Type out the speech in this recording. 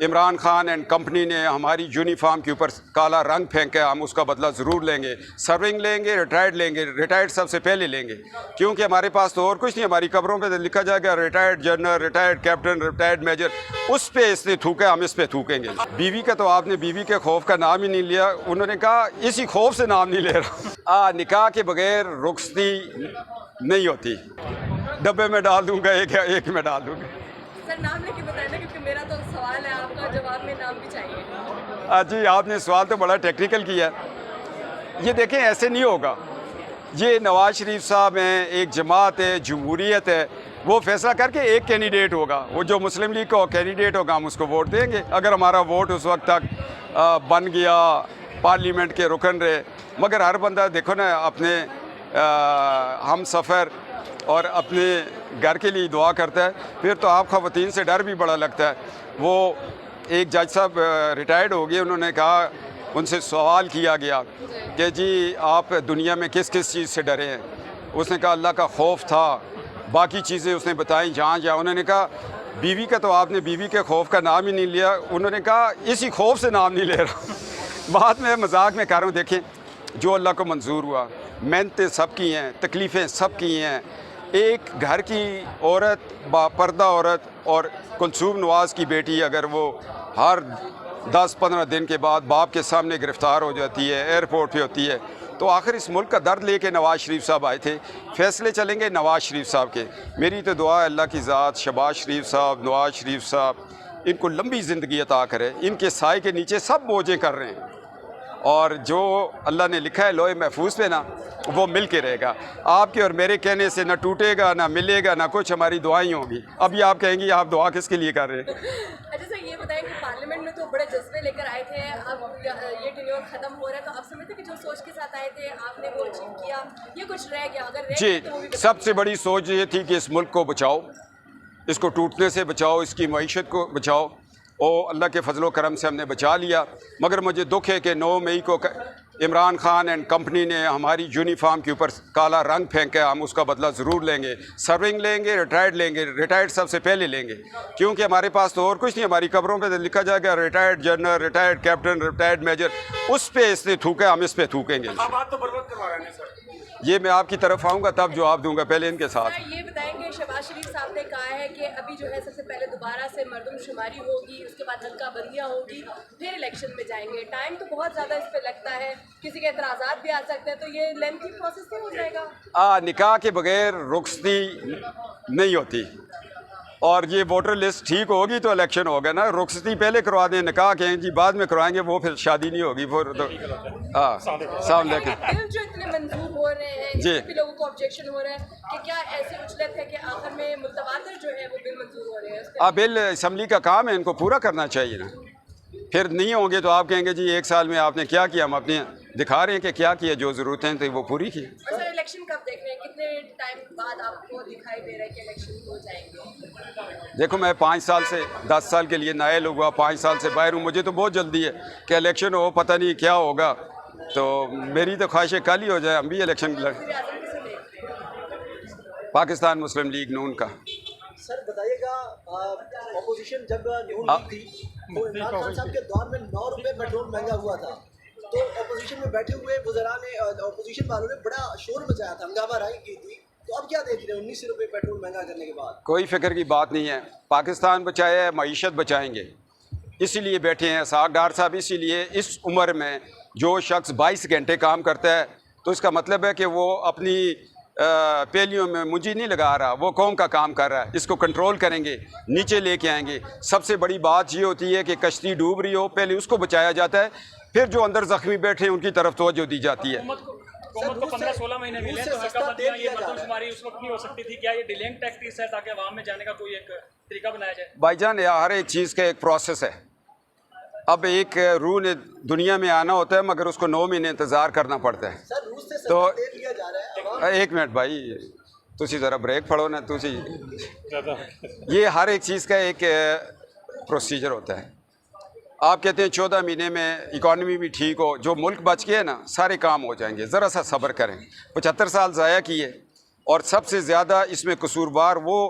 Imran Khan and company نے ہماری uniform کے اوپر کالا رنگ پھینکا، ہم اس کا بدلہ ضرور لیں گے، سرونگ لیں گے، ریٹائرڈ لیں گے، ریٹائرڈ سب سے پہلے لیں گے، کیونکہ ہمارے پاس تو اور کچھ نہیں، ہماری قبروں پہ لکھا جائے گا retired general, retired captain, retired major, اس پہ اس نے تھوکا، ہم اس پہ تھوکیں گے۔ بیوی کا تو آپ نے بیوی کے خوف کا نام ہی نہیں لیا، انہوں نے کہا اسی خوف سے نام نہیں لے رہا۔ نکاح کے بغیر رخصتی نہیں ہوتی، ڈبے میں ڈال دوں گا، ایک میں ڈال دوں گا۔ سر نام لے کے بتائیں نا، کیونکہ میرا تو سوال ہے، آپ کا جواب میں نام بھی چاہیے۔ جی آپ نے سوال تو بڑا ٹیکنیکل کیا ہے، یہ دیکھیں ایسے نہیں ہوگا، یہ نواز شریف صاحب ہیں، ایک جماعت ہے، جمہوریت ہے، وہ فیصلہ کر کے ایک کینڈیڈیٹ ہوگا، وہ جو مسلم لیگ کا کینڈیڈیٹ ہوگا ہم اس کو ووٹ دیں گے، اگر ہمارا ووٹ اس وقت تک بن گیا، پارلیمنٹ کے رکن رہے، مگر ہر بندہ دیکھو نا اپنے ہم سفر اور اپنے گھر کے لیے دعا کرتا ہے، پھر تو آپ خواتین سے ڈر بھی بڑا لگتا ہے۔ وہ ایک جج صاحب ریٹائرڈ ہو گئے، انہوں نے کہا، ان سے سوال کیا گیا کہ جی آپ دنیا میں کس کس چیز سے ڈرے ہیں؟ اس نے کہا اللہ کا خوف تھا، باقی چیزیں اس نے بتائیں جہاں جہاں، انہوں نے کہا بیوی کا تو آپ نے بیوی کے خوف کا نام ہی نہیں لیا، انہوں نے کہا اسی خوف سے نام نہیں لے رہا۔ بات میں مذاق میں کر رہا ہوں، دیکھیں جو اللہ کو منظور ہوا، محنتیں سب کی ہیں، تکلیفیں سب کی ہیں، ایک گھر کی عورت، با پردہ عورت اور کلثوم نواز کی بیٹی اگر وہ ہر 10-15 دن کے بعد باپ کے سامنے گرفتار ہو جاتی ہے، ایئرپورٹ پہ ہوتی ہے، تو آخر اس ملک کا درد لے کے نواز شریف صاحب آئے تھے، فیصلے چلیں گے نواز شریف صاحب کے۔ میری تو دعا ہے اللہ کی ذات شہباز شریف صاحب، نواز شریف صاحب، ان کو لمبی زندگی عطا کرے، ان کے سائے کے نیچے سب موجیں کر رہے ہیں، اور جو اللہ نے لکھا ہے لوح محفوظ پہ نا، وہ مل کے رہے گا۔ آپ کے اور میرے کہنے سے نہ ٹوٹے گا، نہ ملے گا، نہ کچھ، ہماری دعائیں ہوں گی۔ ابھی آپ کہیں گی آپ دعا کس کے لیے کر رہے ہیں؟ اچھا سر یہ بتائیں کہ پارلیمنٹ میں تو بڑے جذبے لے کر آئے تھے، اب یہ ٹینیور ختم ہو رہا ہے، تو آپ سمجھتے کہ جو سوچ کے ساتھ آئے تھے آپ نے وہ اچیو کیا، یہ کچھ رہ گیا؟ اگر رہ جی گیا تو وہ بھی سب سے بڑی سوچ یہ تھی کہ اس ملک کو بچاؤ، اس کو ٹوٹنے سے بچاؤ، اس کی معیشت کو بچاؤ، اور اللہ کے فضل و کرم سے ہم نے بچا لیا۔ مگر مجھے دکھ ہے کہ 9 مئی کو عمران خان اینڈ کمپنی نے ہماری یونیفارم کے اوپر کالا رنگ پھینکا، ہم اس کا بدلہ ضرور لیں گے، سرونگ لیں گے، ریٹائرڈ لیں گے، ریٹائرڈ سب سے پہلے لیں گے، کیونکہ ہمارے پاس تو اور کچھ نہیں، ہماری قبروں پہ لکھا جائے گا retired general, retired captain, retired major, اس پہ اس نے تھوکا، ہم اس پہ تھوکیں گے۔ یہ میں آپ کی طرف آؤں گا تب جواب دوں گا، پہلے ان کے ساتھ۔ یہ بتائیں کہ شہباز شریف صاحب نے کہا ہے کہ ابھی جو ہے سب سے پہلے دوبارہ سے مردم شماری ہوگی، اس کے بعد حلقہ بندیاں ہوگی، پھر الیکشن میں جائیں گے، ٹائم تو بہت زیادہ اس پہ لگتا ہے، کسی کے اعتراضات بھی آ سکتے ہیں، تو یہ لینتھی پروسیس نہیں ہو جائے گا؟ نکاح کے بغیر رخصتی نہیں ہوتی، اور یہ ووٹر لسٹ ٹھیک ہوگی تو الیکشن ہوگا نا، رخصتی پہلے کروا دیں، نکاح کہیں جی بعد میں کروائیں گے، وہ پھر شادی نہیں ہوگی، وہ تو السلام علیکم۔ بل جو اتنے منظور ہو رہے ہیں، اس جی پہ بھی لوگوں کو آبجیکشن ہو رہا ہے کہ کیا ایسی اجلت ہے کہ آخر میں متواتر جو ہے وہ بل منظور ہو رہے ہیں؟ بل اسمبلی کا کام ہے، ان کو پورا کرنا چاہیے نا، پھر نہیں ہوں گے تو آپ کہیں گے جی 1 سال میں آپ نے کیا کیا، ہم اپنے دکھا رہے ہیں کہ کیا کیا، جو ضرورتیں تھیں وہ پوری کی۔ اور سر الیکشن کب دیکھ رہے ہیں، کتنے ٹائم بعد آپ کو دکھائی دے رہا ہے کہ الیکشن ہو جائیں گے؟ دیکھو میں 5 سال سے 10 سال کے لیے نائل ہوا، 5 سال سے باہر ہوں، مجھے تو بہت جلدی ہے کہ الیکشن ہو، پتہ نہیں کیا ہوگا، تو میری تو خواہش ہے کل ہی ہو جائے، ہم بھی الیکشن لڑ۔ وزیر اعظم کسے دیکھتے ہیں؟ پاکستان مسلم لیگ نون کا۔ سر بتائیے گا، اپوزیشن جب نون لیگ تھی تو عمران خان صاحب کے دور میں 9 روپے پیٹرول مہنگا ہوا تھا، تو اپوزیشن میں بیٹھے ہوئے وزراء نے، اپوزیشن والوں نے بڑا شور مچایا تھا، ہنگامہ رائی کی تھی، تو اب کیا دیکھ رہے ہیں 19 روپے پیٹرول مہنگا کرنے کے بعد؟ کوئی فکر کی بات نہیں ہے، پاکستان بچایا ہے، معیشت بچائیں گے، اسی لیے بیٹھے ہیں اسحاق ڈار صاحب، اسی لیے اس عمر میں جو شخص 22 گھنٹے کام کرتا ہے تو اس کا مطلب ہے کہ وہ اپنی پیلیوں میں منجی نہیں لگا رہا، وہ قوم کا کام کر رہا ہے، اس کو کنٹرول کریں گے، نیچے لے کے آئیں گے۔ سب سے بڑی بات یہ ہوتی ہے کہ کشتی ڈوب رہی ہو، پہلے اس کو بچایا جاتا ہے، پھر جو اندر زخمی بیٹھے ہیں ان کی طرف توجہ دی جاتی ہے۔ حکومت کو 15-16 مہینے ملے تو حلقہ بندیاں یہ مردم شماری اس وقت نہیں ہو سکتی تھی، کیا یہ ڈیلنگ ٹیکٹکس ہے تاکہ عوام میں جانے کا کوئی ایک طریقہ بنایا جائے؟ بھائی جان ہر ایک چیز کا ایک پروسیس ہے، اب ایک روح نے دنیا میں آنا ہوتا ہے مگر اس کو 9 مہینے انتظار کرنا پڑتا ہے۔ سر روس سے تو تیل لیا جا رہا ہے، ایک منٹ بھائی، تسی ذرا بریک پڑھو نا، تسی یہ ہر ایک چیز کا ایک پروسیجر ہوتا ہے۔ آپ کہتے ہیں 14 مہینے میں اکانومی بھی ٹھیک ہو، جو ملک بچ گیا نا سارے کام ہو جائیں گے، ذرا سا صبر کریں۔ 75 سال ضائع کیے، اور سب سے زیادہ اس میں قصوروار وہ